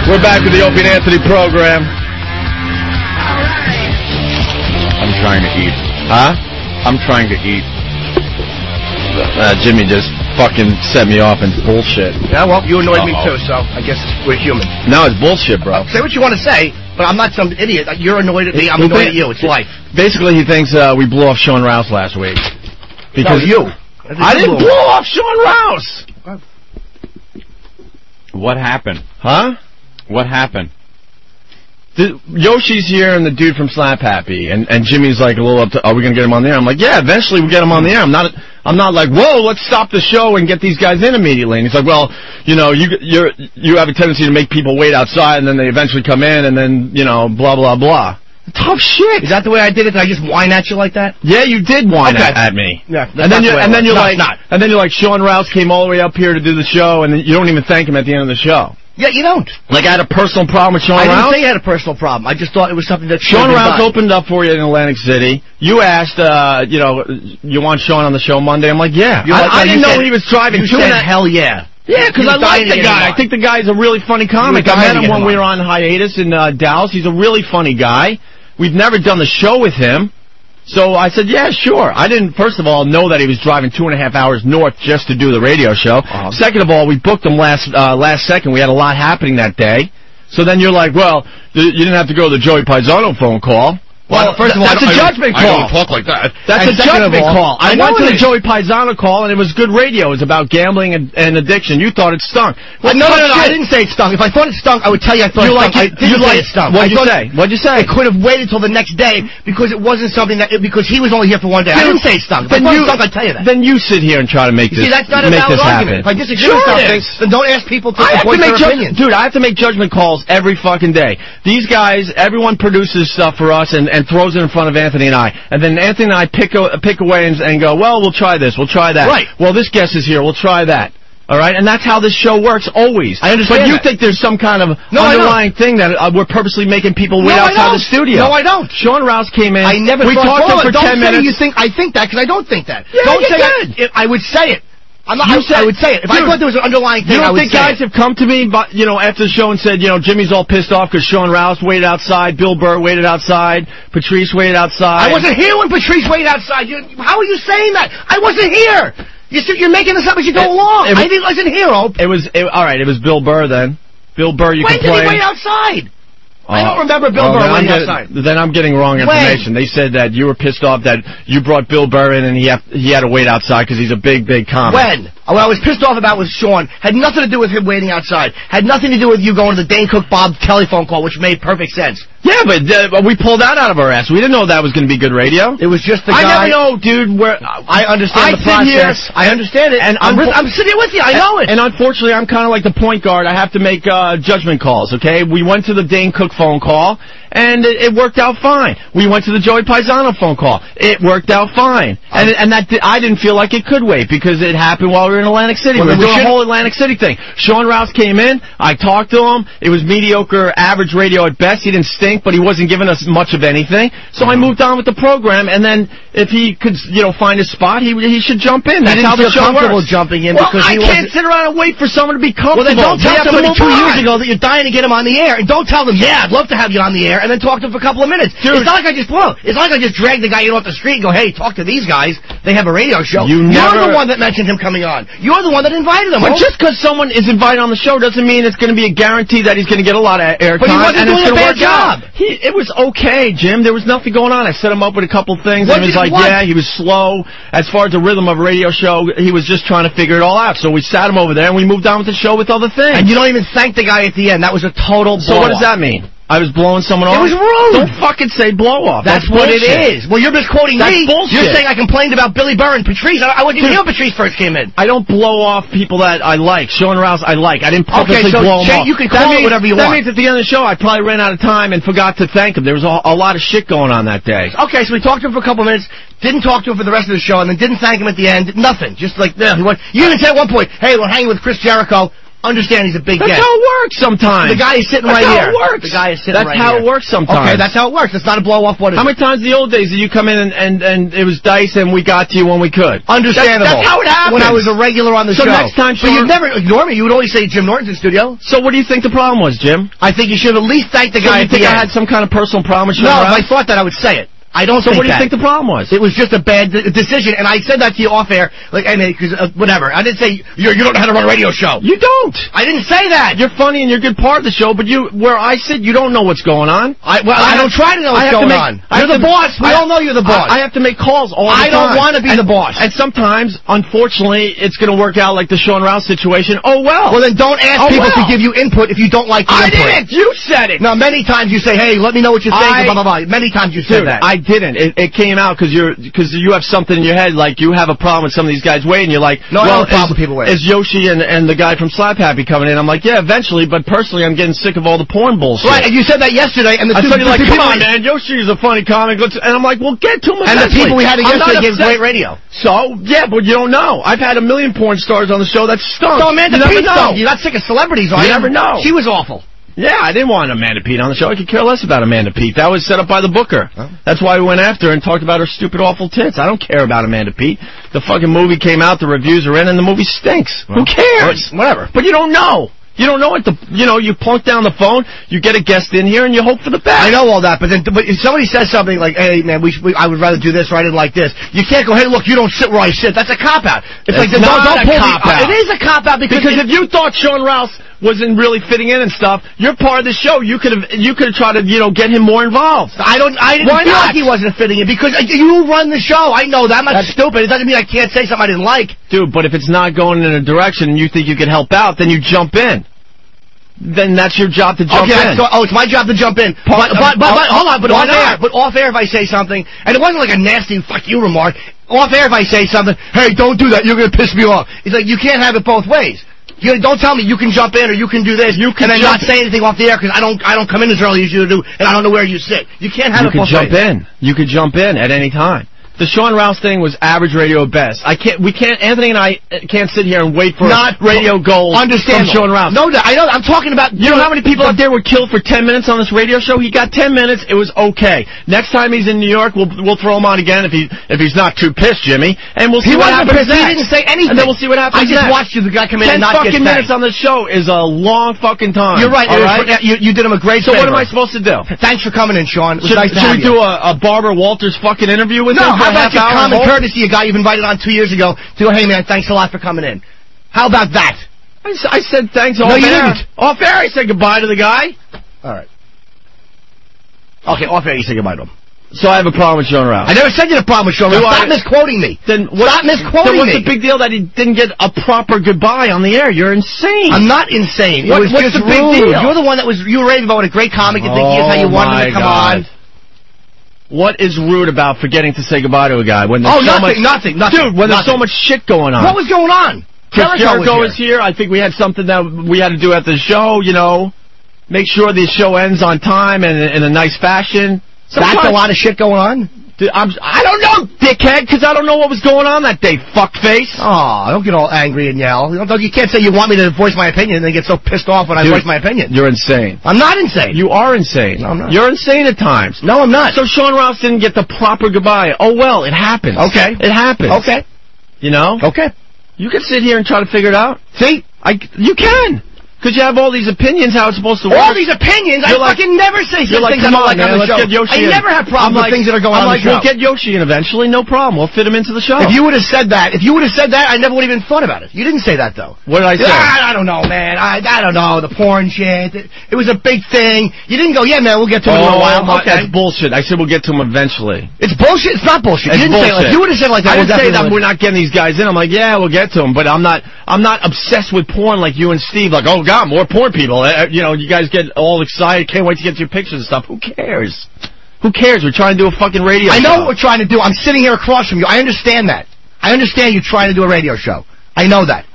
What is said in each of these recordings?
We're back with the Opie and Anthony program. I'm trying to eat. Huh? I'm trying to eat. Jimmy just fucking set me off in bullshit. Yeah, well, you annoyed me too, so I guess we're human. No, it's bullshit, bro. Say what you want to say, but I'm not some idiot. You're annoyed at me, I'm annoyed at you. It's life. Basically, he thinks we blew off Sean Rouse last week. Because you. I didn't blow off Sean Rouse! What happened? Huh? What happened? Yoshi's here and the dude from Slap Happy, and Jimmy's like a little up to, are we gonna get him on the air? I'm like, yeah, eventually we'll get him on the air. I'm not like, whoa, let's stop the show and get these guys in immediately. And he's like, well, you know, you have a tendency to make people wait outside, and then they eventually come in, and then, you know, blah, blah, blah. Tough shit. Is that the way I did it? Did I just whine at you like that? Yeah, you did whine at me. Yeah, and then you're like, Sean Rouse came all the way up here to do the show, and then you don't even thank him at the end of the show. Yeah, you don't. Like, I had a personal problem with Sean Rouse? I didn't say you had a personal problem. I just thought it was something that Sean Rouse opened up for you in Atlantic City. You asked, you know, you want Sean on the show Monday? I'm like, yeah. I didn't know he was driving. You said, hell yeah. Yeah, because I like the guy. I think the guy's a really funny comic. I met him when we were on hiatus in Dallas. He's a really funny guy. We've never done the show with him. So I said, yeah, sure. I didn't, first of all, know that he was driving 2.5 hours north just to do the radio show. Second of all, we booked him last second. We had a lot happening that day. So then you're like, well, you didn't have to go to the Joey Paisano phone call. Well, first of all, that's a judgment call. I don't talk like that. That's a judgment call. I went to the Joey Paisano call, and it was good radio. It was about gambling and addiction. You thought it stunk. Well, no, I didn't say it stunk. If I thought it stunk, I would tell you I thought it stunk. I didn't say it stunk. What'd you say? What'd you say? I could have waited till the next day because it wasn't something that, because he was only here for one day. I didn't say it stunk. If I thought it stunk, I'd tell you that. Then you sit here and try to make this happen. See, that's not a valid argument. If I disagree with something, then don't ask people to voice their opinion. Dude, I have to make judgment calls every fucking day. These guys, everyone produces stuff for us and throws it in front of Anthony and I. And then Anthony and I pick away and go, well, we'll try this, we'll try that. Right. Well, this guest is here, we'll try that. All right? And that's how this show works, always. I understand. But you think there's some kind of underlying thing that we're purposely making people wait outside the studio. No, I don't. Sean Rouse came in. I never we talked to him for 10 minutes. You think I think that, because I don't think that. Yeah, don't you say did. I would say it. I would say it. If I thought there was an underlying thing, I would say it. You don't think guys have come to me, you know, after the show and said, you know, Jimmy's all pissed off because Sean Rouse waited outside, Bill Burr waited outside, Patrice waited outside. I wasn't here when Patrice waited outside. How are you saying that? I wasn't here. You're making this up as you go along. I wasn't here, Ope. All right, it was Bill Burr then. Bill Burr, you complained. When did he wait outside? I don't remember Bill Burr waiting outside. Then I'm getting wrong information. They said that you were pissed off that you brought Bill Burr in and he had to wait outside because he's a big comic. When? What I was pissed off about with Sean had nothing to do with him waiting outside. Had nothing to do with you going to the Dane Cook Bob telephone call, which made perfect sense. Yeah, but we pulled that out of our ass. We didn't know that was going to be good radio. It was just the guy. I never know, dude. I understand the process. I understand it. And I'm sitting here with you. I know it. And unfortunately, I'm kind of like the point guard. I have to make judgment calls, okay? We went to the Dane Cook phone call, and it worked out fine. We went to the Joey Paisano phone call. It worked out fine. And that I didn't feel like it could wait because it happened while we were in Atlantic City. We were doing a whole Atlantic City thing. Sean Rouse came in. I talked to him. It was mediocre, average radio at best. He didn't stink, but he wasn't giving us much of anything. So I moved on with the program, and then if he could, you know, find a spot, he should jump in. That's how the show works. Jumping in because I can't sit around and wait for someone to be comfortable. Well, then don't tell somebody 2 years ago that you're dying to get him on the air, and don't tell them, yeah, I'd love to have you on the air, and then talk to him for a couple of minutes. Dude, it's not like I just dragged the guy in off the street and go, hey, talk to these guys. They have a radio show. You're the one that mentioned him coming on. You're the one that invited him. But just because someone is invited on the show doesn't mean it's going to be a guarantee that he's going to get a lot of airtime. But he wasn't doing a bad job. It was okay, Jim. There was nothing going on. I set him up with a couple things, and he was like, yeah, he was slow. As far as the rhythm of a radio show, he was just trying to figure it all out. So we sat him over there, and we moved on with the show with other things. And you don't even thank the guy at the end. That was a total blow-off. So what does that mean? I was blowing someone off? It was rude. Don't fucking say blow off. That's what it is. Well, you're misquoting me. That's bullshit. You're saying I complained about Billy Burr and Patrice. I wasn't even here when Patrice first came in. I don't blow off people that I like. Sean Rouse, I like. I didn't purposely blow him off. You can call it whatever you want. That means at the end of the show, I probably ran out of time and forgot to thank him. There was a lot of shit going on that day. Okay, so we talked to him for a couple of minutes, didn't talk to him for the rest of the show, and then didn't thank him at the end. Nothing. Just like, you even said at one point, hey, we're hanging with Chris Jericho. Understand he's a big That's guest. how it works sometimes. The guy is sitting right here. That's how it works. The guy is sitting right here. That's how it works sometimes. Okay, that's how it works. It's not a blow-off. What is How many times in the old days did you come in and it was dice and we got to you when we could? Understandable. That's how it happens. When I was a regular on the show. So next time, But you'd never ignore me. You would always say Jim Norton's in studio. So what do you think the problem was, Jim? I think you should at least thank the guy you think I had some kind of personal problem with you? No, if I thought that, I would say it. I don't So think what do you that. think the problem was? It was just a bad decision, and I said that to you off air, like, I mean, because whatever. I didn't say you don't know how to run a radio show. You don't. I didn't say that. You're funny and you're a good part of the show, but where I sit, you don't know what's going on. I don't try to know what's going on. You're the boss. We all know you're the boss. I have to make calls all the time. I don't want to be the boss. And sometimes, unfortunately, it's going to work out like the Sean Rouse situation. Oh, well. Well, then don't ask people to give you input if you don't like the input. I didn't. You said it. No, many times you say, hey, let me know what you think, blah, blah, blah. Many times you said that. I didn't. It came out because you have something in your head, like you have a problem with some of these guys' weight, and you're like, no, well, I have a problem with people weight. Is Yoshi and the guy from Slap Happy coming in? I'm like, yeah, eventually, but personally, I'm getting sick of all the porn bullshit. Right, and you said that yesterday, and I said, like, come on, man, Yoshi is a funny comic, and I'm like, well, get to him eventually. And the people we had yesterday gave great radio. So, yeah, but you don't know. I've had a million porn stars on the show that stunk. So Amanda Pete stunk. You're not sick of celebrities, are you? You never know. She was awful. Yeah, I didn't want Amanda Pete on the show. I could care less about Amanda Pete. That was set up by the booker. Huh? That's why we went after her and talked about her stupid, awful tits. I don't care about Amanda Pete. The fucking movie came out, the reviews are in, and the movie stinks. Well, who cares? Whatever. But you don't know. You don't know what you plunk down the phone, you get a guest in here, and you hope for the best. I know all that, but if somebody says something like, hey, man, I would rather do this or I didn't like this, you can't go, hey, look, you don't sit where I sit. That's a cop-out. It's like, don't pull the cop-out. It is a cop-out because if you thought Sean Rouse wasn't really fitting in and stuff, you're part of the show. You could have tried to, get him more involved. I didn't feel like he wasn't fitting in because you run the show. I know that. I'm not stupid. It doesn't mean I can't say something I didn't like. Dude, but if it's not going in a direction and you think you could help out, then you jump in. Then that's your job to jump in. So, it's my job to jump in. But hold on, but off air if I say something, and it wasn't like a nasty fuck you remark. Off air if I say something, hey, don't do that, you're gonna piss me off. It's like, you can't have it both ways. Don't tell me you can jump in or you can do this, and then not say anything off the air because I don't come in as early as you do, and I don't know where you sit. You can't have it both ways. You could jump in at any time. The Sean Rouse thing was average radio at best. Anthony and I can't sit here and wait for radio gold from Sean Rouse. No, I know, I'm talking about... You know how many people out there were killed for 10 minutes on this radio show? He got 10 minutes, it was okay. Next time he's in New York, we'll throw him on again if he's not too pissed, Jimmy, and we'll see what happens next. He didn't say anything. And then we'll see what happens next. I just watched the guy come in and not get 10 fucking minutes on the show is a long fucking time. You're right. You did him a great favor. So what am I supposed to do? Thanks for coming in, Sean. It was nice to have you. Should we do a Barbara Walters fucking interview with him? No, how about your common courtesy, a guy you've invited on 2 years ago, to go, hey man, thanks a lot for coming in. How about that? I said thanks off air. No, you didn't. Off air, I said goodbye to the guy. All right. Okay, off air, you say goodbye to him. So I have a problem with Sean Rouse. I never said you had a problem with Sean Rouse. Stop misquoting me. Stop misquoting me. Then what's the big deal that he didn't get a proper goodbye on the air? You're insane. I'm not insane. What's the big deal? You're the one you were raving about what a great comic you think he is, how you wanted him to come on. What is rude about forgetting to say goodbye to a guy when there's nothing. Dude, when there's so much shit going on. What was going on? Jericho was here. I think we had something that we had to do at the show, Make sure the show ends on time and in a nice fashion. That's a lot of shit going on? I don't know, dickhead, because I don't know what was going on that day, fuckface. Aw, don't get all angry and yell. You can't say you want me to voice my opinion and then get so pissed off when I voice my opinion. You're insane. I'm not insane. You are insane. No, I'm not. You're insane at times. No, I'm not. So Sean Rouse didn't get the proper goodbye. Oh, well, it happens. Okay. It happens. Okay. Okay. You can sit here and try to figure it out. See? You can. Because you have all these opinions how it's supposed to work. All these opinions? I fucking never say things I don't like on the show. I never have problems with things that are going on the show. We'll get Yoshi in eventually, no problem. We'll fit him into the show. If you would have said that, I never would have even thought about it. You didn't say that, though. What did I say? I don't know, man. I don't know. The porn shit. It was a big thing. You didn't go, yeah, man, we'll get to him in a while. Okay. That's bullshit. I said we'll get to him eventually. It's bullshit? It's not bullshit. You didn't say it like you would have said like that. I didn't say that we're not getting these guys in. I'm like, yeah, we'll get to them. But I'm not obsessed with porn like you and Steve. Like, oh, God, more porn people. You guys get all excited, can't wait to get your pictures and stuff. Who cares? Who cares? We're trying to do a fucking radio show. I know what we're trying to do. I'm sitting here across from you. I understand that. I understand you trying to do a radio show. I know that.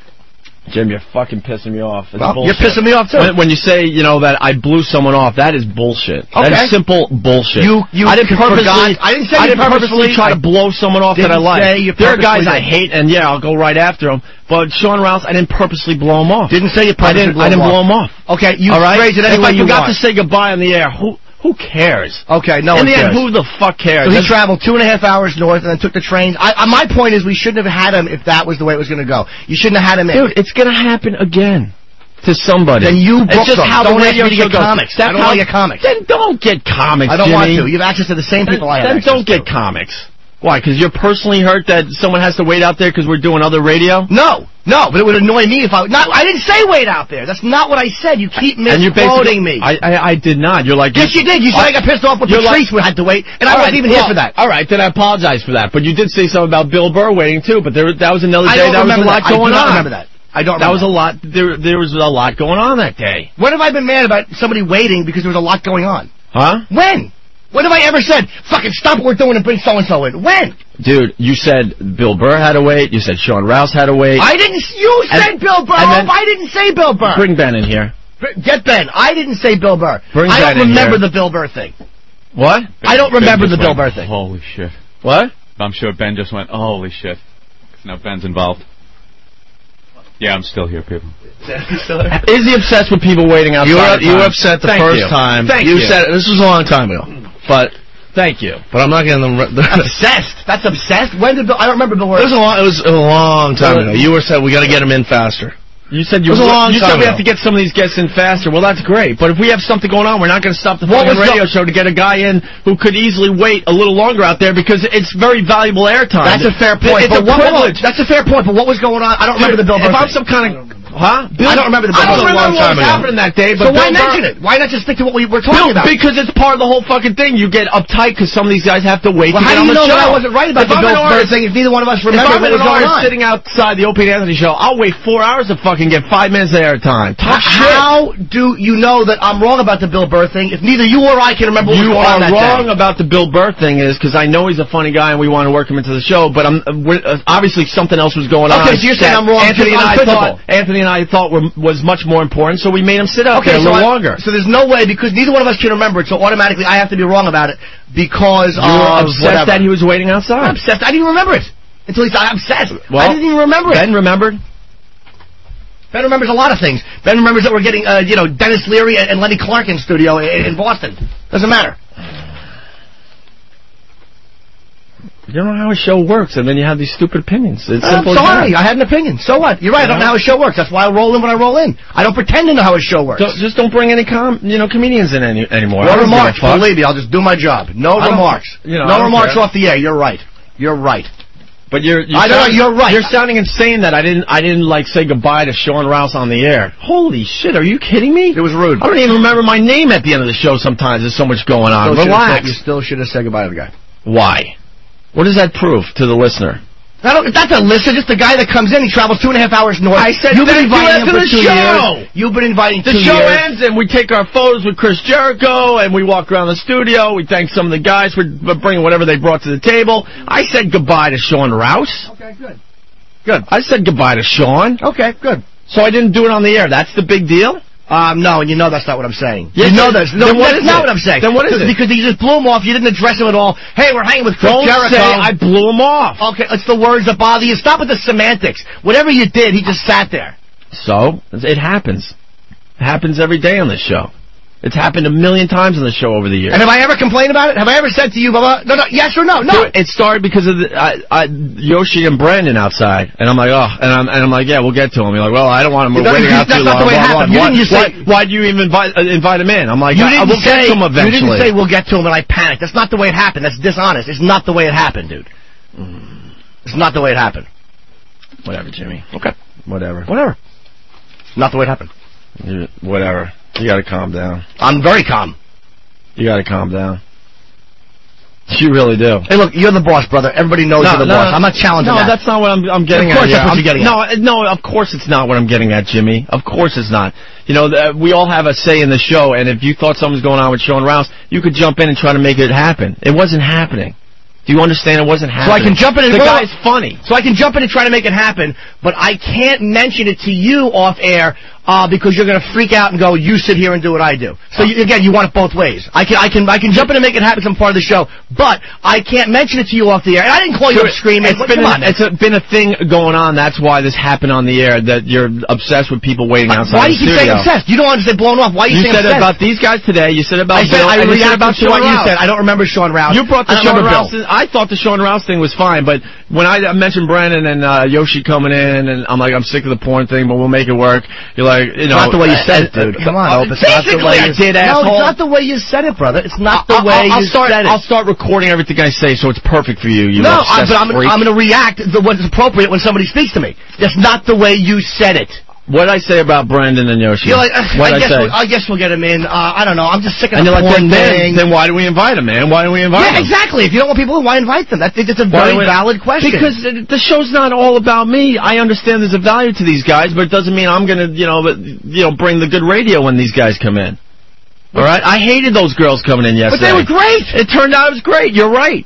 Jim, you're fucking pissing me off. It's well, bullshit. You're pissing me off, too. When you say, that I blew someone off, that is bullshit. Okay. That is simple bullshit. I didn't purposely try to blow someone off that I like. There are guys I hate, and I'll go right after them. But Sean Rouse, I didn't purposely blow him off. Didn't say you purposely I didn't blow him off. Okay, you phrase it any way you want. If I forgot to say goodbye on the air, who cares? Okay, no one cares. In the end, who the fuck cares? So he traveled 2.5 hours north and then took the train. My point is we shouldn't have had him if that was the way it was going to go. You shouldn't have had him in. Dude, it's going to happen again to somebody. Then you book them. How don't the ask radio me to get goes. comics. I don't want to get comics. Then don't get comics, I don't want Jimmy. to. You have access to the same people I have access to. Then don't get comics. Why? Because you're personally hurt that someone has to wait out there because we're doing other radio? No, but it would annoy me if I didn't say wait out there. That's not what I said. You keep misquoting me. I did not. You're like... Yes, you did. You said I got pissed off with Patrice had to wait, and I wasn't even here for that. All right, then I apologize for that. But you did say something about Bill Burr waiting, too. But that was another day. That was a lot going on. I don't remember that. I don't remember. That was a lot. There was a lot going on that day. When have I been mad about somebody waiting because there was a lot going on? Huh? When? When have I ever said, fucking stop what we're doing and bring so-and-so in? When? Dude, you said Bill Burr had to wait. You said Sean Rouse had to wait. You said Bill Burr. I didn't say Bill Burr. Bring Ben in here. Get Ben. I didn't say Bill Burr. I don't remember the Bill Burr thing. What? I don't remember the Bill Burr thing. Holy shit. What? I'm sure Ben just went, holy shit. Now Ben's involved. Yeah, I'm still here, people. Is he obsessed with people waiting outside? You were upset the first time. You said this was a long time ago. But thank you. But I'm not getting them. Obsessed. That's obsessed. When did I don't remember Bill Burr. It was a long time ago. You were said we got to get him in faster. You said we have to get some of these guests in faster. Well, that's great. But if we have something going on, we're not going to stop the fucking radio show to get a guy in who could easily wait a little longer out there because it's very valuable airtime. That's a fair point. It's a privilege. That's a fair point. But what was going on? I don't remember the Bill Burr thing. If I'm some kind of... Huh? I don't remember the Bill Burr. I don't remember what was happening that day. But so why mention it? Why not just stick to what we were talking about? Because it's part of the whole fucking thing. You get uptight because some of these guys have to wait to get on the show. How do you know that I wasn't right about the Bill Burr thing if neither one of us remember what was going on? If I'm sitting outside the Opie and Anthony show, I'll wait 4 hours to fucking get 5 minutes of airtime. How do you know that I'm wrong about the Bill Burr thing if neither you or I can remember what was going on that day? You are wrong about the Bill Burr thing is because I know he's a funny guy and we want to work him into the show, but obviously something else was going on. Okay, so you're saying I'm wrong. Anthony and I thought was much more important, so we made him sit out there a little longer. So there's no way, because neither one of us can remember it, so automatically I have to be wrong about it because you were obsessed that he was waiting outside. I'm obsessed. I didn't even remember it until he said I'm obsessed. Well, I didn't even remember it. Ben remembered. Ben remembers a lot of things. Ben remembers that we're getting, Dennis Leary and Lenny Clark in studio in Boston. Doesn't matter. You don't know how a show works, and then you have these stupid opinions. It's simple. I'm sorry, I had an opinion. So what? You're right. I don't know how a show works. That's why I roll in when I roll in. I don't pretend to know how a show works. Just don't bring any comedians in anymore. No remarks. Believe me, I'll just do my job. No remarks. No remarks off the air. You're right. You're right. But you're right. You're sounding insane that I didn't like say goodbye to Sean Rouse on the air. Holy shit, are you kidding me? It was rude. I don't even remember my name at the end of the show sometimes. There's so much going on. Relax. You still should have said goodbye to the guy. Why? What does that prove to the listener? That's a listener, just the guy that comes in. He travels 2.5 hours north. I said you've been inviting him for 2 years. You've been inviting 2 years. The show ends and we take our photos with Chris Jericho and we walk around the studio. We thank some of the guys for bringing whatever they brought to the table. I said goodbye to Sean Rouse. Okay, good. Good. I said goodbye to Sean. Okay, good. So I didn't do it on the air. That's the big deal? No, and you know that's not what I'm saying. Yes, you know that's not what I'm saying. Then what is it? Because you just blew him off. You didn't address him at all. Hey, we're hanging with Chris Jericho. Don't say I blew him off. Okay, it's the words that bother you. Stop with the semantics. Whatever you did, he just sat there. So, it happens. It happens every day on this show. It's happened a million times on the show over the years. And have I ever complained about it? Have I ever said to you, blah, blah, no, yes or no? No. It started because of Yoshi and Brandon outside, and I'm like, oh, and I'm like, yeah, we'll get to him. You're like, well, I don't want him waiting out too long. That's not the way it happened. Why do you even invite him in? I'm like, we'll get to him eventually. You didn't say we'll get to him, and I panicked. That's not the way it happened. That's dishonest. It's not the way it happened, dude. It's not the way it happened. Whatever, Jimmy. Okay. Whatever. Not the way it happened. Whatever. You gotta calm down. I'm very calm. You gotta calm down. You really do. Hey, look, you're the boss, brother. Everybody knows you're the boss. I'm not challenging that. No, that's not what I'm getting at. Of course that's what you're getting at. No, of course it's not what I'm getting at, Jimmy. Of course it's not. You know, we all have a say in the show, and if you thought something was going on with Sean Rouse, you could jump in and try to make it happen. It wasn't happening. Do you understand it wasn't happening? So I can jump in and... The guy's funny. So I can jump in and try to make it happen, but I can't mention it to you off air because you're going to freak out and go, you sit here and do what I do. So, again, you want it both ways. I can jump in and make it happen some part of the show, but I can't mention it to you off the air. And I didn't call you up screaming. It's been a thing going on. That's why this happened on the air, that you're obsessed with people waiting outside the studio. Why do you keep saying obsessed? You don't want to say blown off. Why are you saying obsessed? You said about these guys today. You said about Bill. I reacted about to what you said. I don't remember Sean Rouse. You brought the Sean Rouse. I thought the Sean Rouse thing was fine, but when I mentioned Brandon and Yoshi coming in, and I'm like, I'm sick of the porn thing, but we'll make it work. You're like, you know. Not the way you said it, dude. Come on, Opie. It's not the way you did, asshole. No, it's not the way you said it, brother. It's not the way you said it. I'll start recording everything I say, so it's perfect for you. No, but I'm going to react to what's appropriate when somebody speaks to me. That's not the way you said it. What did I say about Brandon and Yoshi? You're like, I guess we'll get him in. I don't know. I'm just sick of the porn thing. Then why do we invite him, man? Why do we invite him? Yeah, exactly. If you don't want people in, why invite them? I think it's a very valid question. Because the show's not all about me. I understand there's a value to these guys, but it doesn't mean I'm going to, bring the good radio when these guys come in. All right? I hated those girls coming in yesterday. But they were great. It turned out it was great. You're right.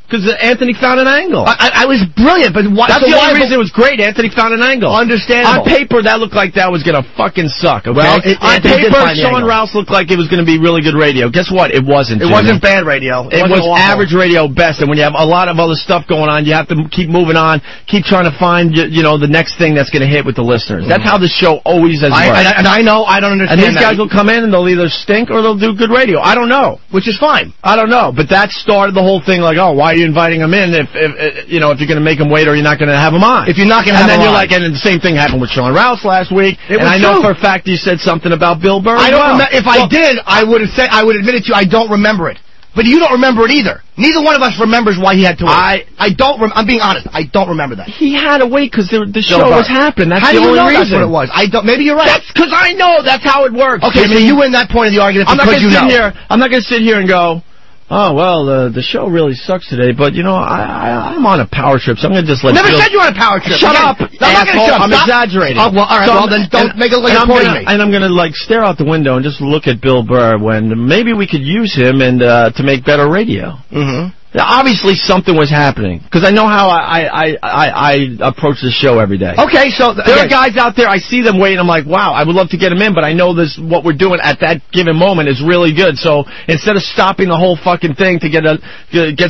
Because Anthony found an angle. I was brilliant, but why? That's the only reason it was great. Anthony found an angle. Understandable. On paper, that looked like that was going to fucking suck, okay? Well, on paper, Sean Rouse looked like it was going to be really good radio. Guess what? It wasn't, It wasn't bad radio. It was average radio best, and when you have a lot of other stuff going on, you have to keep moving on, keep trying to find, the next thing that's going to hit with the listeners. That's how the show always has worked. And I know, I don't understand. And these guys will come in, and they'll either stink or they'll do good radio. I don't know. Which is fine. I don't know. But that started the whole thing, like, oh, why are you inviting them in? If you're going to make them wait, or you're not going to have them on. If you're not going to have them on. And then you're like, and the same thing happened with Sean Rouse last week. And I know for a fact you said something about Bill Burr. I don't remember. If I did, I would admit it to you. I don't remember it. But you don't remember it either. Neither one of us remembers why he had to wait. I'm being honest. I don't remember that. He had to wait because the show was happening. That's the only reason. That's what it was. Maybe you're right. That's because I know. That's how it works. Okay, so you win that point of the argument because you know. I'm not going to sit here and go, oh, well, the show really sucks today, but, I'm on a power trip, so I'm going to just let Never said you were on a power trip. Shut up, asshole. I'm exaggerating. Oh, well, all right, well, then don't make it like you're pointing me. And I'm going to, stare out the window and just look at Bill Burr when maybe we could use him and to make better radio. Mm-hmm. Now, obviously, something was happening, because I know how I approach the show every day. Okay, so... There are guys out there, I see them waiting, I'm like, wow, I would love to get them in, but I know what we're doing at that given moment is really good, so instead of stopping the whole fucking thing to get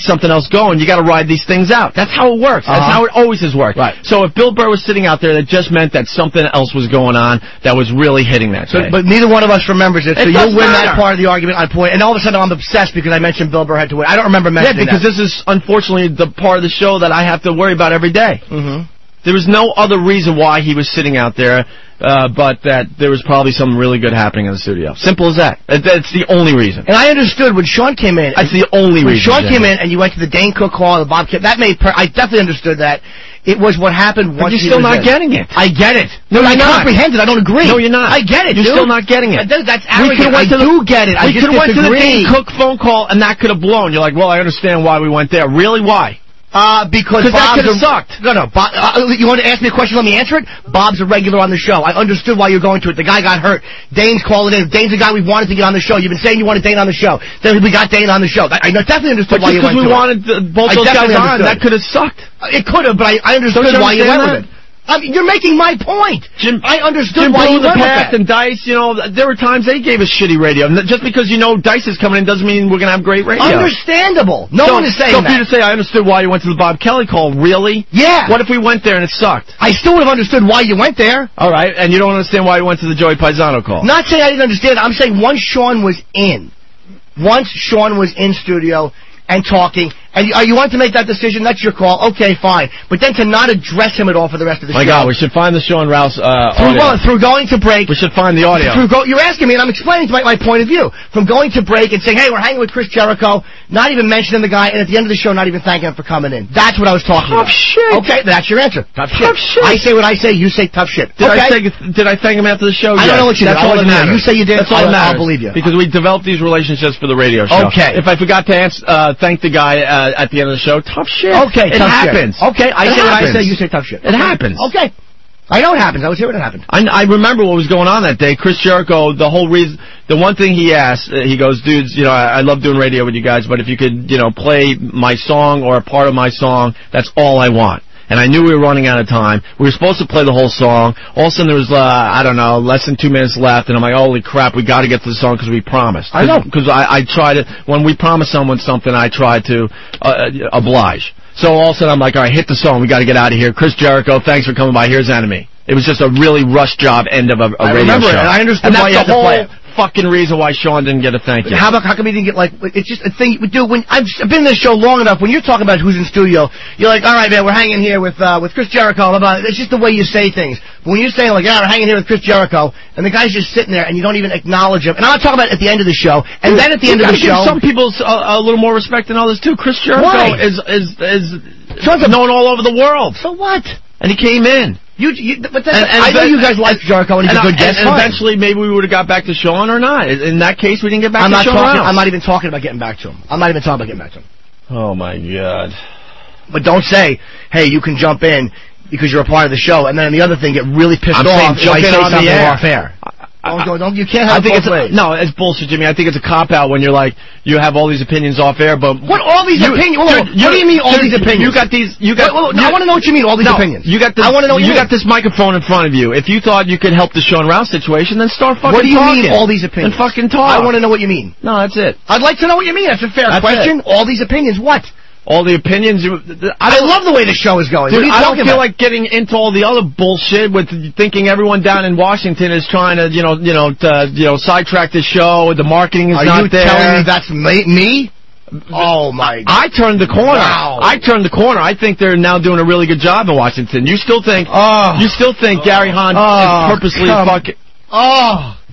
something else going, you gotta ride these things out. That's how it works. That's how it always has worked. Right. So if Bill Burr was sitting out there, that just meant that something else was going on that was really hitting that day. But neither one of us remembers it, so you'll win that part of the argument on point, and all of a sudden I'm obsessed because I mentioned Bill Burr had to wait. I don't remember mentioning that. Yeah, because this is, unfortunately, the part of the show that I have to worry about every day. Mm-hmm. There was no other reason why he was sitting out there, but that there was probably something really good happening in the studio. Simple as that. That's the only reason. And I understood when Sean came in. That's the only reason. When Sean came in and you went to the Dane Cook Hall, the Bob Kip, I definitely understood that. It was what happened once he was in. But you're still not getting it. I get it. No, I comprehend it. I don't agree. No, you're not. I get it, You're still not getting it. That's arrogant. I do get it. I just disagree. We could have went to the Dane Cook phone call, and that could have blown. You're like, well, I understand why we went there. Really? Why? Because that could have sucked. No. You want to ask me a question? Let me answer it. Bob's a regular on the show. I understood why you're going to it. The guy got hurt. Dane's calling in. Dane's the guy we wanted to get on the show. You've been saying you wanted Dane on the show. Then we got Dane on the show. I definitely understood why you went to it. Because we wanted both those guys on, that could have sucked. It could have, but I understood why you went with it. You're making my point. I understood why you went with that. And Dice, there were times they gave us shitty radio. Just because Dice is coming in doesn't mean we're going to have great radio. Understandable. No one is saying that. So for you to say, I understood why you went to the Bob Kelly call, really? Yeah. What if we went there and it sucked? I still would have understood why you went there. All right, and you don't understand why you went to the Joey Paisano call. Not saying I didn't understand. I'm saying once Sean was in studio and talking, and you want to make that decision, that's your call. Okay, fine. But then to not address him at all for the rest of the show. My God, we should find the Sean Rouse audio. Through going to break. We should find the audio. You're asking me, and I'm explaining to my point of view. From going to break and saying, hey, we're hanging with Chris Jericho, not even mentioning the guy, and at the end of the show, not even thanking him for coming in. That's what I was talking about. Tough shit. Okay, that's your answer. Tough shit. I say what I say, you say tough shit. Did I thank him after the show? I don't know what you did. That's all that matters. You say you did, that's all that matters. I'll believe you. Because we developed these relationships for the radio show. Okay. If I forgot to thank the guy at the end of the show, tough shit. Okay, it happens. Shit. Okay, I say what I say, you say tough shit. It happens. Okay. I know it happens. I was here when it happened. I remember what was going on that day. Chris Jericho, the one thing he asked, he goes, dudes, you know, I love doing radio with you guys, but if you could, you know, play my song or a part of my song, that's all I want. And I knew we were running out of time. We were supposed to play the whole song. All of a sudden there was, I don't know, less than 2 minutes left, and I'm like, holy crap, we got to get to the song because we promised. I know. Because I try to, when we promise someone something, I try to oblige. So all of a sudden I'm like, all right, hit the song. We got to get out of here. Chris Jericho, thanks for coming by. Here's Enemy. It was just a really rush job end of a radio show. I understand why you had to play it. Fucking reason why Sean didn't get a thank you. How come he didn't get, like, it's just a thing we do. When I've been in this show long enough, when you're talking about who's in studio, you're like, all right, man, we're hanging here with Chris Jericho, blah, blah. It's just the way you say things. But when you're saying, like, yeah, we're hanging here with Chris Jericho, and the guy's just sitting there, and you don't even acknowledge him. And I'm not talking about at the end of the show, and then at the end of the show. Some people a little more respect than others, too. Chris Jericho is known all over the world. So what? And he came in. I know you guys like Jericho, and he's a good guest. And eventually, maybe we would have got back to Sean or not. In that case, we didn't get back to Sean. I'm not even talking about getting back to him. I'm not even talking about getting back to him. Oh, my God. But don't say, hey, you can jump in because you're a part of the show, and then on the other thing, get really pissed off if I say something off air. You can't have it both ways. No, it's bullshit, Jimmy. I think it's a cop-out when you're like, you have all these opinions off air, but... What, all these opinions? What do you mean, all these opinions? I want to know what you mean, all these opinions. I want to know what you got this microphone in front of you. If you thought you could help the Sean Rouse situation, then start fucking talking. What do you mean, all these opinions? And fucking talk. I want to know what you mean. No, that's it. I'd like to know what you mean. That's a fair question. All these opinions, what? All the opinions. I love the way the show is going. Dude, I don't feel like getting into all the other bullshit with thinking everyone down in Washington is trying to, sidetrack the show. The marketing is not there. Are you telling me that's me? Oh my God! I turned the corner. Wow. I turned the corner. I think they're now doing a really good job in Washington. You still think? Gary Hahn is purposely fucking?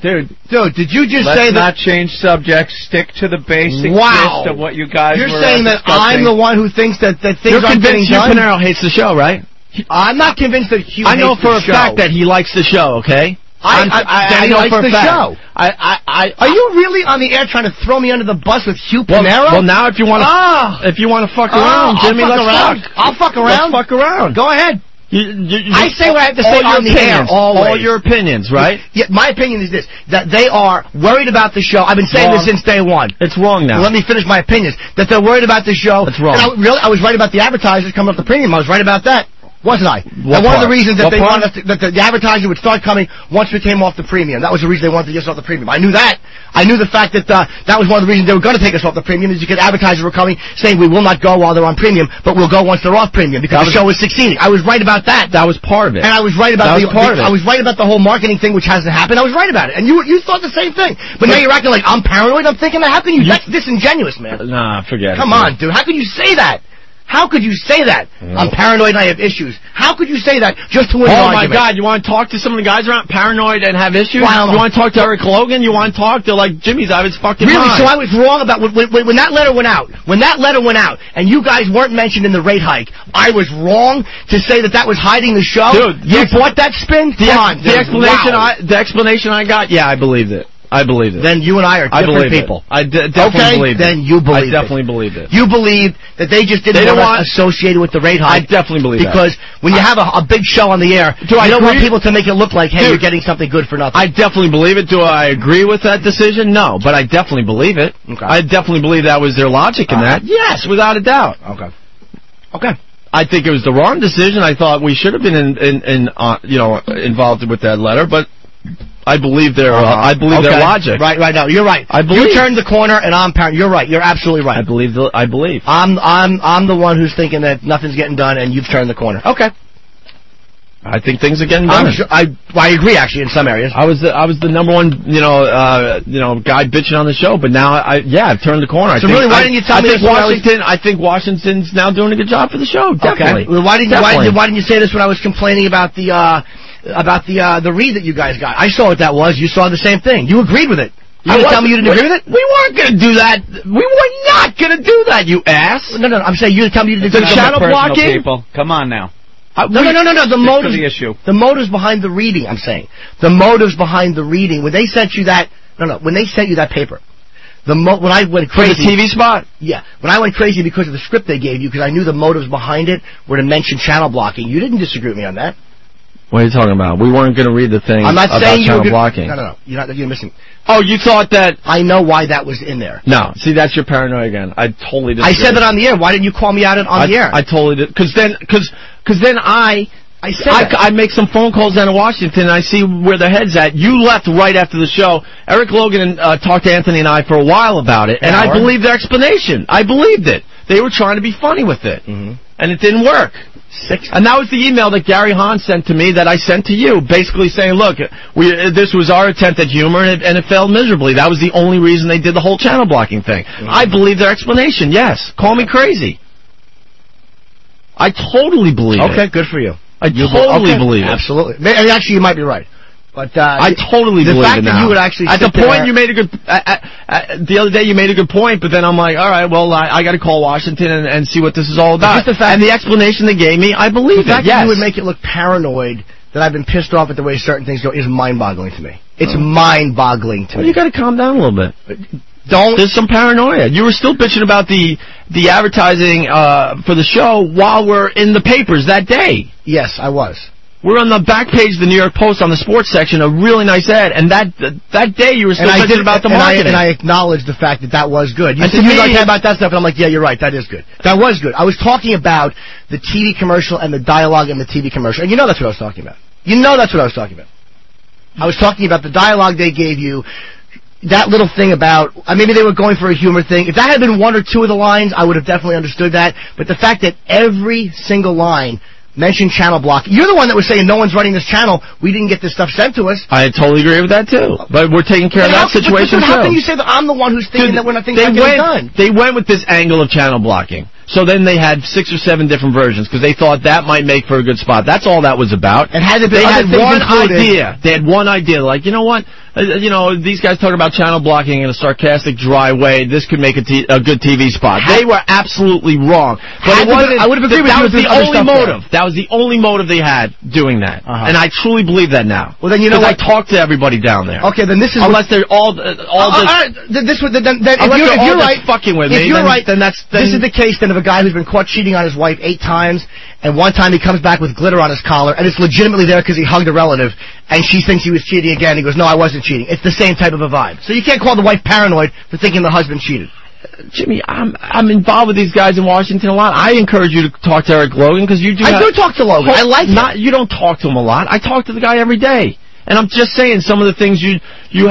Dude, did you just say that? Let's not change subjects. Stick to the basic gist of what you guys were discussing. You're saying that I'm the one who thinks that things aren't getting done? You're convinced Panero hates the show, right? I'm not convinced that he hates the show. I know for a fact that he likes the show, okay? I know for a fact. Are you really on the air trying to throw me under the bus with Hugh Panero? Well, now if you want to fuck around, Jimmy, let's fuck. I'll fuck around. Let's fuck around. Go ahead. I say what I have to say on the air, always. All your opinions, right? Yeah, my opinion is this, that they are worried about the show. I've been saying this since day one. It's wrong now. Well, let me finish my opinions. That they're worried about the show. It's wrong. And I was right about the advertisers coming up the premium. I was right about that. Wasn't I? And one of the reasons that they wanted us that the advertising would start coming once we came off the premium. That was the reason they wanted to get us off the premium. I knew that. I knew the fact that that was one of the reasons they were going to take us off the premium is because advertisers were coming saying we will not go while they're on premium, but we'll go once they're off premium because the show is succeeding. I was right about that. That was part of it. And I was right about I was right about the whole marketing thing, which hasn't happened. I was right about it. And you thought the same thing. But now you're acting like I'm paranoid. I'm thinking, how can you? That's disingenuous, man. Nah, forget it. Come on, dude. How can you say that? How could you say that? I'm paranoid and I have issues. How could you say that just to win an argument? Oh, my God. You want to talk to some of the guys around paranoid and have issues? Wow. You want to talk to Eric Logan? You want to talk to, like, Jimmy's out of his fucking mind. Really? So I was wrong about when that letter went out. When that letter went out and you guys weren't mentioned in the rate hike, I was wrong to say that was hiding the show? Dude, you bought that spin? The explanation I got, yeah, I believed it. I believed it. Then you and I are different people. I definitely believed it. Then you believed it. I definitely believed it. You believed that they just didn't want us associated with the rate hike. I definitely believe that. Because when you have a big show on the air, you don't want people to make it look like, hey, you're getting something good for nothing. I definitely believe it. Do I agree with that decision? No, but I definitely believe it. Okay. I definitely believe that was their logic in that. Yes, without a doubt. Okay. I think it was the wrong decision. I thought we should have been involved with that letter, but I believe their their logic. Right now. You're right. You turned the corner and I'm paranoid. You're right. You're absolutely right. I believe. I'm the one who's thinking that nothing's getting done and you've turned the corner. Okay. I think things are getting done. I agree actually in some areas. I was the number one guy bitching on the show, but now I've turned the corner. So really, why didn't you tell me this? I think Washington's now doing a good job for the show. Definitely. Okay. Well, why didn't you say this when I was complaining about the read that you guys got? I saw what that was. You saw the same thing. You agreed with it. You didn't tell me you didn't agree with it? We weren't going to do that. We were not going to do that, you ass. No. I'm saying you didn't tell me you didn't agree with it. The shadow blocking? People. Come on now. No. The motives behind the reading, I'm saying. The motives behind the reading. When they sent you that, when they sent you that paper, when I went crazy. For the TV spot? Yeah. When I went crazy because of the script they gave you, because I knew the motives behind it were to mention channel blocking, you didn't disagree with me on that. What are you talking about? We weren't going to read the thing I'm not about saying channel blocking. No. You're missing. Oh, you thought that... I know why that was in there. No. See, that's your paranoia again. I totally disagree. I said that on the air. Why didn't you call me out on the air? I totally did. Because then I make some phone calls down to Washington, and I see where their head's at. You left right after the show. Eric Logan talked to Anthony and I for a while about it, and I believed their explanation. I believed it. They were trying to be funny with it, and it didn't work. And that was the email that Gary Hahn sent to me that I sent to you, basically saying, look, this was our attempt at humor, and it failed miserably. That was the only reason they did the whole channel blocking thing. I believe their explanation, yes. Call me crazy. I totally believe it. Okay, good for you. I totally believe it. Absolutely. Actually, you might be right. But I totally believe it now. The fact that you would actually at the point you made a good the other day you made a good point, but then I'm like, all right, well I got to call Washington and see what this is all about. And the explanation they gave me, I believe it. The fact that you would make it look paranoid that I've been pissed off at the way certain things go is mind-boggling to me. It's mind-boggling to me. Well, you got to calm down a little bit. There's some paranoia. You were still bitching about the advertising for the show while we're in the papers that day. Yes, I was. We're on the back page of the New York Post on the sports section, a really nice ad, and that day you were still bitching about the marketing. And I acknowledged the fact that was good. You said you like about that stuff, and I'm like, yeah, you're right, that is good. That was good. I was talking about the TV commercial and the dialogue in the TV commercial, and you know that's what I was talking about. You know that's what I was talking about. I was talking about the dialogue they gave you, that little thing about, maybe they were going for a humor thing. If that had been one or two of the lines, I would have definitely understood that, but the fact that every single line mention channel block. You're the one that was saying no one's running this channel. We didn't get this stuff sent to us. I totally agree with that too. But we're taking care of that situation too. How can you say that I'm the one who's thinking that we're not thinking getting done? They went with this angle of channel blocking. So then they had 6 or 7 different versions because they thought that might make for a good spot. That's all that was about. And they had one idea. They had one idea. Like, you know what? These guys talk about channel blocking in a sarcastic, dry way. This could make a good TV spot. They were absolutely wrong. But I would have agreed with you. That was the only motive. That was the only motive they had doing that. And I truly believe that now. Well, then you know what? I talked to everybody down there. Okay, then this is unless they're all if you're right, fucking with me. If you're right, then this is the case then of a guy who's been caught cheating on his wife 8 times, and one time he comes back with glitter on his collar, and it's legitimately there because he hugged a relative, and she thinks he was cheating again. He goes, no, I wasn't cheating. It's the same type of a vibe. So you can't call the wife paranoid for thinking the husband cheated. Jimmy, I'm involved with these guys in Washington a lot. I encourage you to talk to Eric Logan because you do. I do talk to Logan. I like him. You don't talk to him a lot. I talk to the guy every day. And I'm just saying, some of the things you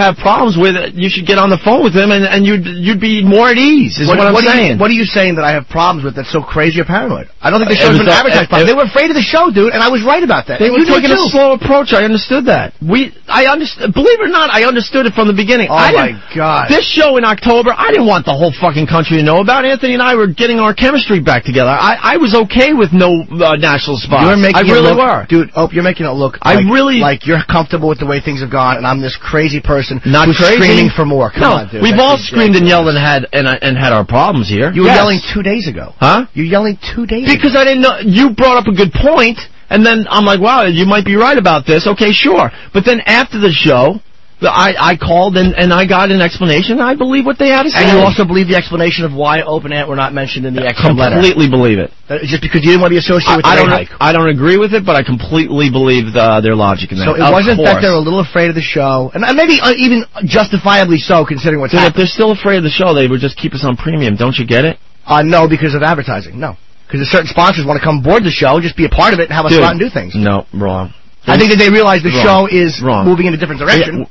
have problems with, you should get on the phone with him, and you'd be more at ease, is what I'm saying. What are you saying that I have problems with that's so crazy or paranoid? I don't think the show's been advertised by. They were afraid of the show, dude, and I was right about that. They were taking a slow approach. I understood that. Believe it or not, I understood it from the beginning. Oh, my God. This show in October, I didn't want the whole fucking country to know about. Anthony and I were getting our chemistry back together. I was okay with no national spots. You're making Dude, you're making it look like you're comfortable with the way things have gone, and I'm this crazy person who's screaming for more. Come on, dude. We've all screamed and yelled and had our problems here. You were yelling 2 days ago. Huh? You're yelling 2 days ago. Because I didn't know. You brought up a good point, and then I'm like, wow, you might be right about this. Okay, sure. But then after the show, I called and I got an explanation. I believe what they had to say. And you also believe the explanation of why Opie and Ant were not mentioned in the extra letter. Completely believe it. Just because you didn't want to be associated with the rate hike. I don't agree with it, but I completely believe their logic in that. So it wasn't that they're a little afraid of the show, and maybe even justifiably so, considering what's happening. If they're still afraid of the show, they would just keep us on premium. Don't you get it? No, because of advertising. No. Because certain sponsors want to come aboard the show, just be a part of it, and have us go out and do things. No, wrong. I think that they realize the show is moving in a different direction.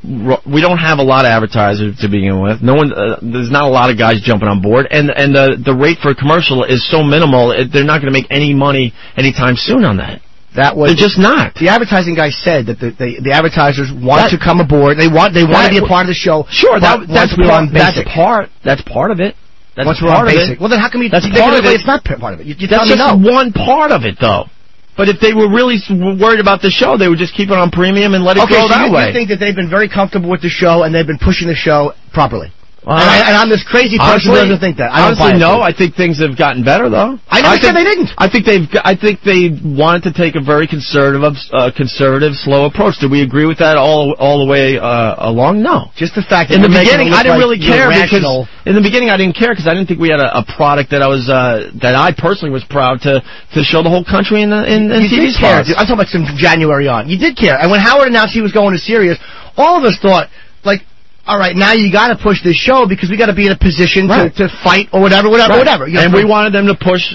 We don't have a lot of advertisers to begin with. No one, there's not a lot of guys jumping on board, and the rate for a commercial is so minimal. They're not going to make any money anytime soon on that. They're just not. The advertising guy said that the advertisers want to come aboard. They want to be a part of the show. Sure, that's part of it. Once we're on basic. Well, then how come you? That's part of it. It's not part of it. That's just one part of it, though. But if they were really worried about the show, they would just keep it on premium and let it go that way. Okay, so you think that they've been very comfortable with the show and they've been pushing the show properly? And I'm this crazy person who doesn't think that. Honestly, no. I think things have gotten better, though. I never said they didn't. I think they wanted to take a very conservative, slow approach. Did we agree with that all the way along? No. Just the fact that in the beginning, I didn't really care because in the beginning I didn't care because I didn't think we had a product that I personally was proud to show the whole country in TV spots. I'm talking about from January on. You did care, and when Howard announced he was going to Sirius, all of us thought, like, all right, now you got to push this show because we got to be in a position to fight or whatever. And we wanted them to push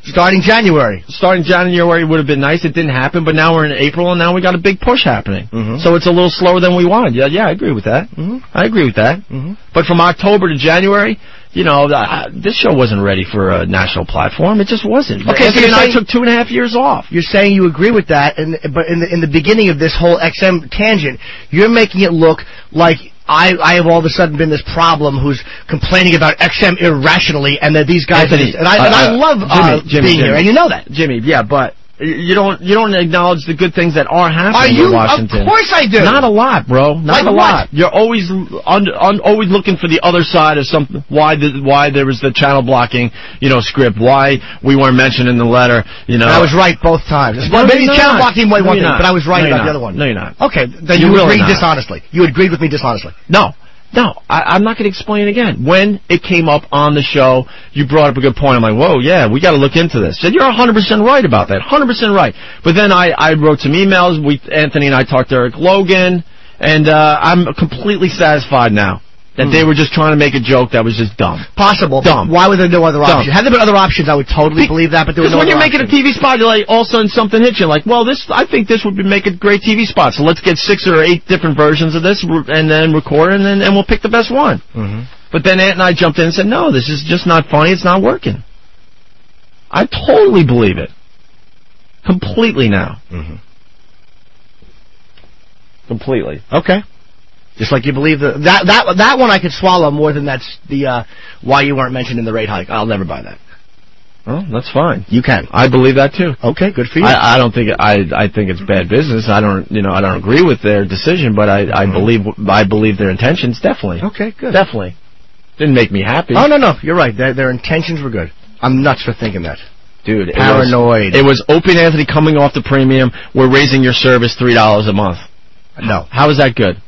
starting January. Starting January would have been nice. It didn't happen, but now we're in April, and now we got a big push happening. So it's a little slower than we wanted. Yeah, I agree with that. I agree with that. But from October to January, this show wasn't ready for a national platform. It just wasn't. Okay, so I took 2.5 years off. You're saying you agree with that, but in the beginning of this whole XM tangent, you're making it look like I have all of a sudden been this problem who's complaining about XM irrationally, and that these guys Anthony, I love Jimmy, being here, and you know that, Jimmy. Yeah, but. You don't acknowledge the good things that are happening in Washington. Of course I do. Not a lot, bro. Not a lot. You're always always looking for the other side of something. Why there was the channel blocking, script. Why we weren't mentioned in the letter. And I was right both times. Well, maybe channel blocking was one thing, but I was right about the other one. No, you're not. Okay, then you agreed dishonestly. You agreed with me dishonestly. No, I'm not going to explain again. When it came up on the show, you brought up a good point. I'm like, whoa, yeah, we got to look into this. Said, you're 100% right about that, 100% right. But then I wrote some emails. Anthony and I talked to Eric Logan, and I'm completely satisfied now that they were just trying to make a joke that was just dumb. Possible. Dumb. Why were there no other options? Had there been other options, I would totally believe that, but there were no other options. Because when you're making a TV spot, you're like, all of a sudden something hits you. Like, well, I think this would make a great TV spot, so let's get 6 or 8 different versions of this, and then record it, and we'll pick the best one. But then Ant and I jumped in and said, no, this is just not funny, it's not working. I totally believe it. Completely now. Completely. Okay. Just like you believe that one I could swallow more than that's the why you weren't mentioned in the rate hike. I'll never buy that. Well, that's fine. You can. I believe that too. Okay, good for you. I don't think I think it's bad business. I don't agree with their decision, but I believe their intentions definitely. Okay, good. Definitely. Didn't make me happy. Oh no, you're right. Their intentions were good. I'm nuts for thinking that. Dude, paranoid. It was Opie and Anthony coming off the premium. We're raising your service $3 a month. No. How is that good?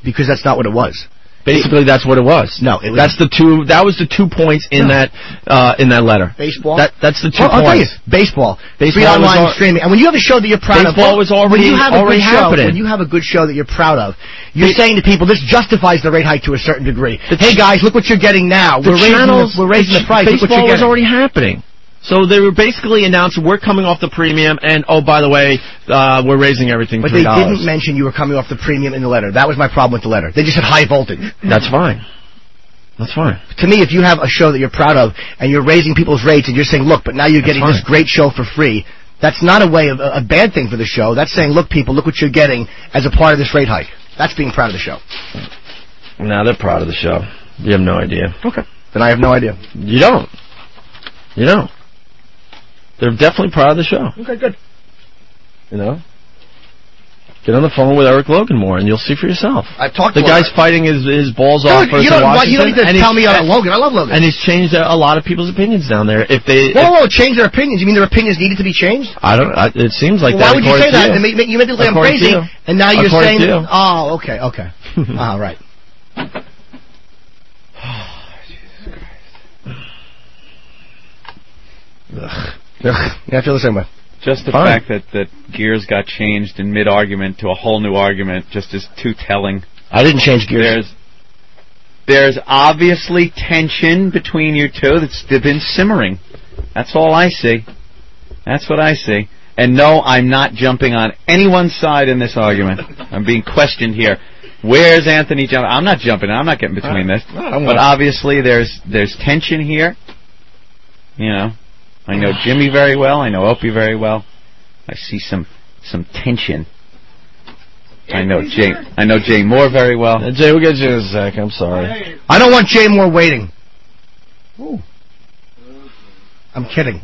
Because that's not what it was. Basically, that's what it was. No, that was the 2 points in that letter. Baseball. That's the 2 points. I'll tell you, baseball. Free online streaming. And when you have a show that you're proud of, baseball was already happening. When you have a good show that you're proud of, you're saying to people, this justifies the rate hike to a certain degree. Hey guys, look what you're getting now. We're raising the price. Baseball was already happening. So they were basically announcing, we're coming off the premium, and, oh, by the way, we're raising everything $3. But they didn't mention you were coming off the premium in the letter. That was my problem with the letter. They just said high voltage. That's fine. That's fine. To me, if you have a show that you're proud of, and you're raising people's rates, and you're saying, look, but now you're getting this great show for free, that's not a way of a bad thing for the show. That's saying, look, people, look what you're getting as a part of this rate hike. That's being proud of the show. Now they're proud of the show. You have no idea. Okay. Then I have no idea. You don't. They're definitely proud of the show. Okay, good. Get on the phone with Eric Logan more, and you'll see for yourself. I've talked to the guy's fighting his balls off versus Washington. You don't need to tell me about Logan. I love Logan. And he's changed a lot of people's opinions down there. Change their opinions. You mean their opinions needed to be changed? It seems like that. Why would you say that? You made it like I'm crazy, and now you're saying, oh, okay. All right. Yeah, I feel the same way. Just the fact that gears got changed in mid-argument to a whole new argument just is too telling. I didn't change gears. There's obviously tension between you two that's been simmering. That's all I see. That's what I see. And no, I'm not jumping on anyone's side in this argument. I'm being questioned here. Where's Anthony jumping? I'm not jumping. I'm not getting between this. But obviously there's tension here. I know Jimmy very well. I know Opie very well. I see some tension. I know Jay Moore very well. Jay, we'll get you in a sec. I'm sorry. I don't want Jay Moore waiting. Ooh. I'm kidding.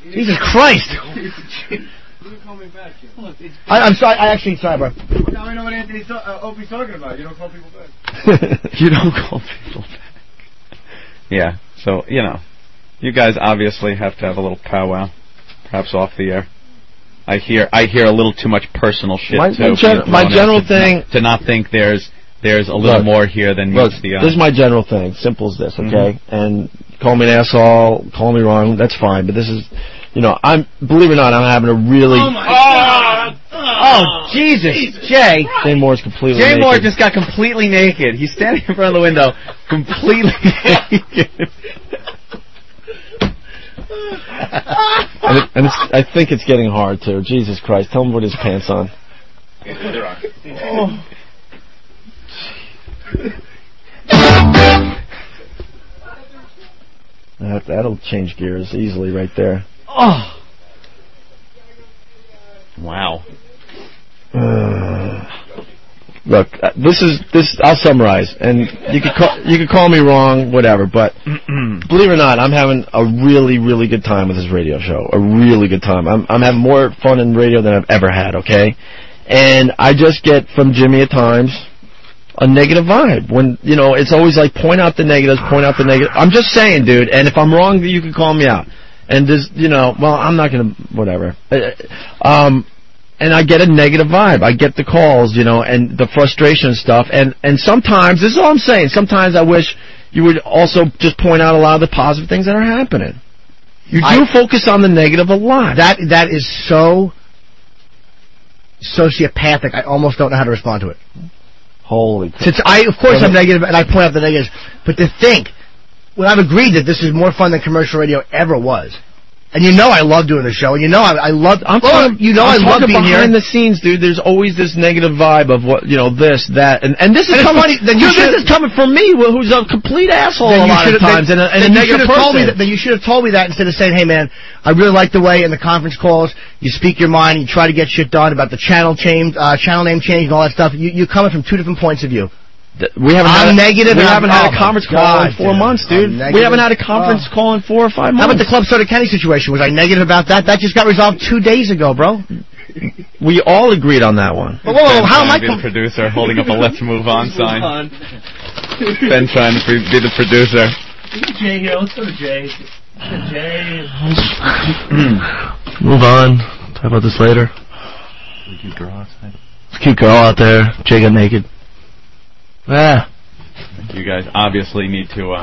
Jesus Christ. You didn't call me back, Jim. Look, I'm sorry. Sorry, bro. Now I know what Opie's talking about. You don't call people back. You don't call people back. Yeah, so, you guys obviously have to have a little powwow, perhaps off the air. I hear a little too much personal shit, my general thing... To not think there's a little more here than meets the eye. This is my general thing. Simple as this, okay? And call me an asshole, call me wrong, that's fine. But this is, believe it or not, I'm having a really... Oh, my God! Oh, Jesus, Jay. Jay Moore's completely naked. Jay Moore just got completely naked. He's standing in front of the window, completely naked. I think it's getting hard, too. Jesus Christ. Tell him to put his pants on. That'll change gears easily right there. Oh. Wow. Look, I'll summarize, and you could call me wrong, whatever, but believe it or not, I'm having a really, really good time with this radio show. A really good time. I'm having more fun in radio than I've ever had, okay? And I just get from Jimmy at times a negative vibe. When, it's always like point out the negatives. I'm just saying, dude, and if I'm wrong, you can call me out. And this, well, I'm not going to, whatever. And I get a negative vibe. I get the calls, and the frustration and stuff. And sometimes, this is all I'm saying, sometimes I wish you would also just point out a lot of the positive things that are happening. You do focus on the negative a lot. That is so sociopathic, I almost don't know how to respond to it. Holy crap. Since of course I'm negative, and I point out the negatives, but to think, well, I've agreed that this is more fun than commercial radio ever was. And I love doing the show, and I love. I love being here. Behind the scenes, dude. There's always this negative vibe of what this, that, and this is coming. This is coming from me, who's a complete asshole a lot of times, and a negative person. Then you should have told me that instead of saying, "Hey, man, I really like the way in the conference calls you speak your mind, you try to get shit done about the channel name change, and all that stuff." You're coming from two different points of view. We haven't had a conference call in 4 months, dude. We haven't had a conference call in 4 or 5 months. How about the Club Soda Kenny situation? Was I negative about that? That just got resolved 2 days ago, bro. We all agreed on that one. Whoa, how am I the producer holding up a "Let's move on" sign. Ben trying to be the producer. Jay here. Let's go to Jay. Jay. Move on. Talk about this later. Cute girl outside. Cute girl out there. Jay got naked. You guys obviously need to,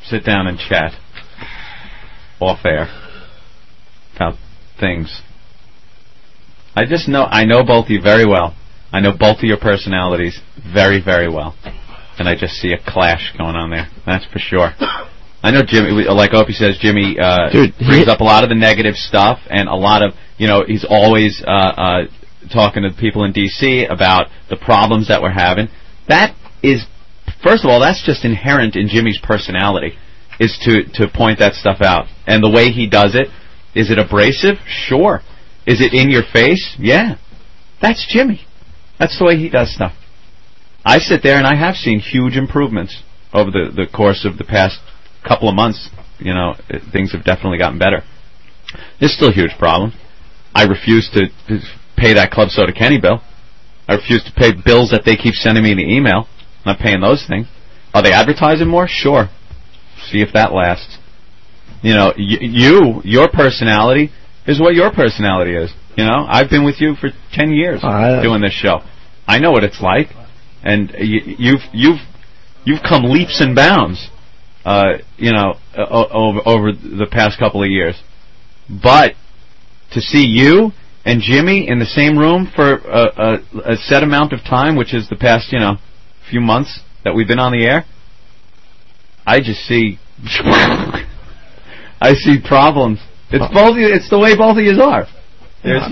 sit down and chat off air about things. I know both of you very well. I know both of your personalities very, very well. And I just see a clash going on there. That's for sure. I know Jimmy, like Opie says, Jimmy brings up a lot of the negative stuff and a lot of, he's always talking to people in D.C. about the problems that we're having. That is, first of all, that's just inherent in Jimmy's personality, is to point that stuff out. And the way he does it, is it abrasive? Sure. Is it in your face? Yeah. That's Jimmy. That's the way he does stuff. I sit there and I have seen huge improvements over the course of the past couple of months. Things have definitely gotten better. There's still a huge problem. I refuse to pay that Club Soda Kenny bill. I refuse to pay bills that they keep sending me in the email. I'm not paying those things. Are they advertising more? Sure. See if that lasts. Your personality is what your personality is. I've been with you for 10 years doing this show. I know what it's like, and you've come leaps and bounds, over the past couple of years. But to see you and Jimmy in the same room for a set amount of time, which is the past, few months that we've been on the air, I just see, I see problems. It's the way both of you are. There's,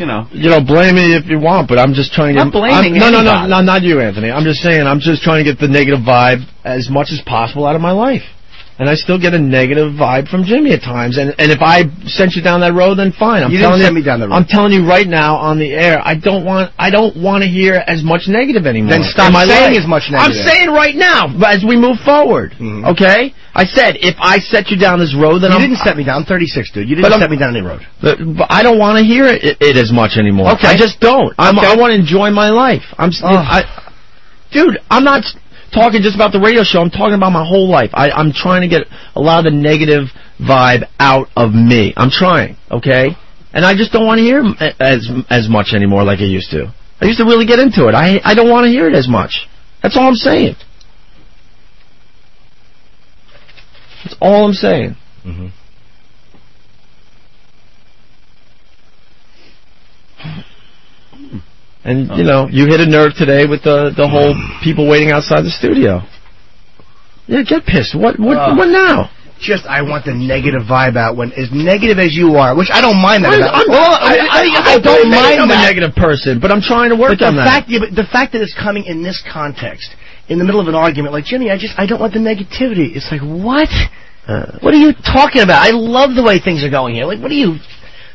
blame me if you want, but I'm just trying to. I'm not blaming anybody. No, not you, Anthony. I'm just saying, I'm just trying to get the negative vibe as much as possible out of my life. And I still get a negative vibe from Jimmy at times. And if I sent you down that road, then fine. You didn't send me down the road. I'm telling you right now on the air, I don't want to hear as much negative anymore. Then stop saying as much negative. I'm saying right now, as we move forward, okay? I said, if I set you down this road, then You didn't set me down. I'm 36, dude. You didn't set me down any road. But I don't want to hear it as much anymore. Okay. I just don't. I want to enjoy my life. Dude, I'm not talking just about the radio show. I'm talking about my whole life. I'm trying to get a lot of the negative vibe out of me. I'm trying, okay? And I just don't want to hear as much anymore like I used to. I used to really get into it. I don't want to hear it as much. That's all I'm saying. That's all I'm saying. And, you know, you hit a nerve today with the whole people waiting outside the studio. Yeah, get pissed. What now? Just, I want the negative vibe out. When as negative as you are, which I don't mind that. I don't mind. I'm a negative person, but I'm trying to work on that. The fact that it's coming in this context, in the middle of an argument, like, Jimmy, I don't want the negativity. It's like, what? What are you talking about? I love the way things are going here. Like, what are you...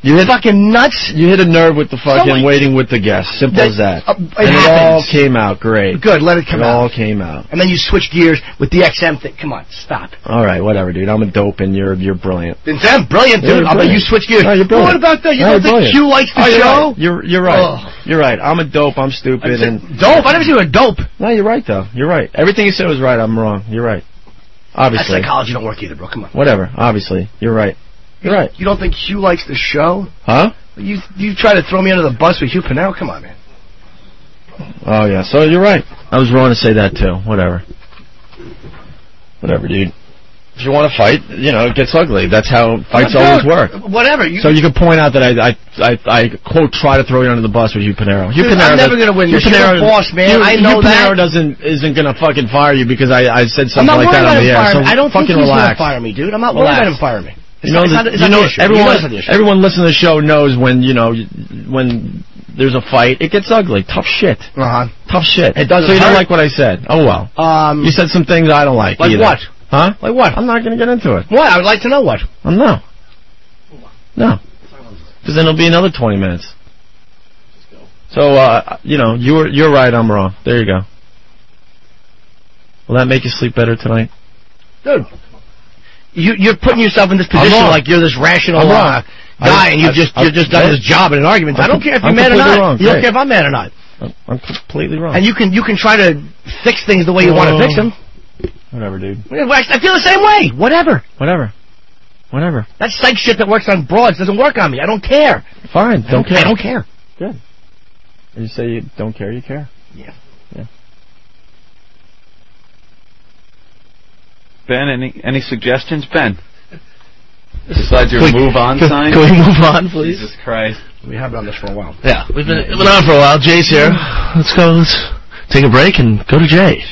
You fucking nuts? You hit a nerve with the fucking waiting with the guests. Simple as that. It all came out great. Good, let it come out. It all came out. And then you switch gears with the XM thing. Come on, stop. All right, whatever, dude. I'm a dope and you're brilliant. I'm brilliant, dude. I'll bet you switch gears. No, you're brilliant. What about that? You don't think Q likes the show? You're right. You're right. I'm a dope. I'm stupid. Dope? I never said you were a dope. No, you're right, though. You're right. Everything you said was right. I'm wrong. You're right. Obviously. That psychology don't work either, bro. Come on. Whatever. Obviously. You're right. You're right. You don't think Hugh likes the show? Huh? You try to throw me under the bus with Hugh Pinnell? Come on, man. Oh, yeah. So you're right. I was wrong to say that, too. Whatever. Whatever, dude. If you want to fight, you know, it gets ugly. That's how fights always work. Whatever. So you can point out that I quote, try to throw you under the bus with Hugh Pinero. I'm never going to win. You're the boss, man. I know that. Hugh Pinero isn't going to fucking fire you because I said something like that on the air. So I don't think he's going to fire me, dude. I'm not worried about him firing me. Everyone listening to the show knows when there's a fight, it gets ugly. Tough shit. Tough shit. It doesn't. So you don't like what I said? Oh well. You said some things I don't like. Like either. What? Huh? Like what? I'm not going to get into it. What? I would like to know what. No. Because then it'll be another 20 minutes. So you're right. I'm wrong. There you go. Will that make you sleep better tonight? Dude. You're putting yourself in this position like you're this rational guy, and you've just done this job in an argument. I don't care if you're mad or not. You don't care if I'm mad or not. I'm completely wrong. And you can try to fix things the way you want to fix them. Whatever, dude. I feel the same way. Whatever. That psych shit that works on broads doesn't work on me. I don't care. Fine. Don't care. I don't care. Good. And you say you don't care, you care. Yeah. Ben, any suggestions, Ben? Besides your move on sign? Can we move on, please? Jesus Christ. We have been on this for a while. Yeah, we've been on for a while. Jay's here. Let's go. Let's take a break and go to Jay.